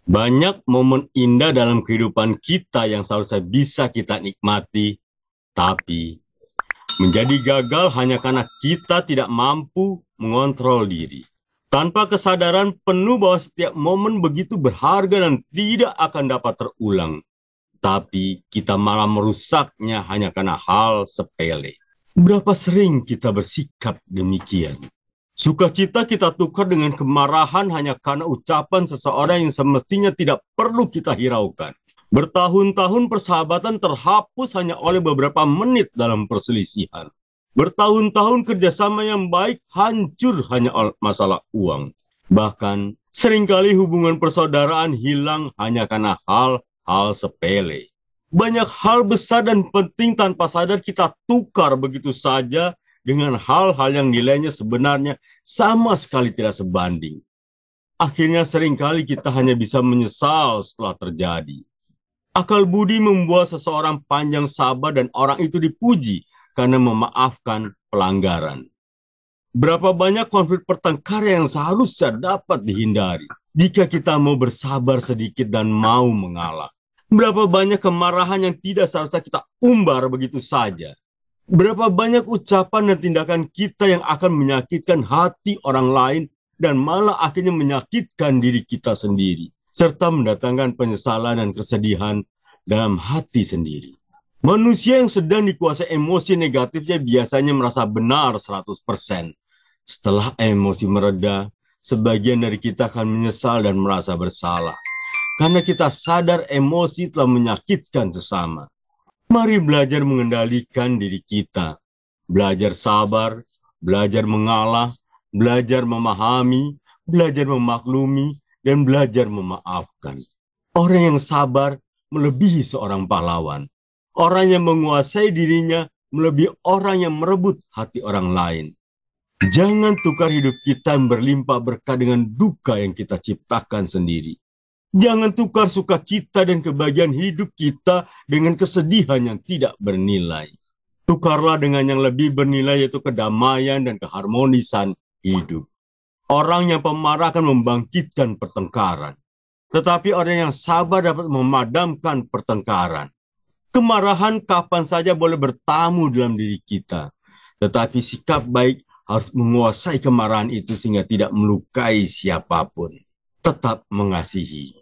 Banyak momen indah dalam kehidupan kita yang seharusnya bisa kita nikmati, tapi menjadi gagal hanya karena kita tidak mampu mengontrol diri. Tanpa kesadaran penuh bahwa setiap momen begitu berharga dan tidak akan dapat terulang. Tapi kita malah merusaknya hanya karena hal sepele. Berapa sering kita bersikap demikian? Sukacita kita tukar dengan kemarahan hanya karena ucapan seseorang yang semestinya tidak perlu kita hiraukan. Bertahun-tahun persahabatan terhapus hanya oleh beberapa menit dalam perselisihan. Bertahun-tahun kerjasama yang baik hancur hanya oleh masalah uang. Bahkan seringkali hubungan persaudaraan hilang hanya karena hal-hal sepele. Banyak hal besar dan penting tanpa sadar kita tukar begitu saja dengan hal-hal yang nilainya sebenarnya sama sekali tidak sebanding. Akhirnya seringkali kita hanya bisa menyesal setelah terjadi. Akal budi membuat seseorang panjang sabar dan orang itu dipuji karena memaafkan pelanggaran. Berapa banyak konflik pertengkaran yang seharusnya dapat dihindari jika kita mau bersabar sedikit dan mau mengalah. Berapa banyak kemarahan yang tidak seharusnya kita umbar begitu saja. Berapa banyak ucapan dan tindakan kita yang akan menyakitkan hati orang lain dan malah akhirnya menyakitkan diri kita sendiri, serta mendatangkan penyesalan dan kesedihan dalam hati sendiri. Manusia yang sedang dikuasai emosi negatifnya biasanya merasa benar 100%. Setelah emosi mereda, sebagian dari kita akan menyesal dan merasa bersalah. Karena kita sadar emosi telah menyakitkan sesama. Mari belajar mengendalikan diri kita, belajar sabar, belajar mengalah, belajar memahami, belajar memaklumi, dan belajar memaafkan. Orang yang sabar melebihi seorang pahlawan. Orang yang menguasai dirinya melebihi orang yang merebut hati orang lain. Jangan tukar hidup kita yang berlimpah berkah dengan duka yang kita ciptakan sendiri. Jangan tukar sukacita dan kebahagiaan hidup kita dengan kesedihan yang tidak bernilai. Tukarlah dengan yang lebih bernilai, yaitu kedamaian dan keharmonisan hidup. Orang yang pemarah akan membangkitkan pertengkaran. Tetapi orang yang sabar dapat memadamkan pertengkaran. Kemarahan kapan saja boleh bertamu dalam diri kita. Tetapi sikap baik harus menguasai kemarahan itu sehingga tidak melukai siapapun. Tetap mengasihi.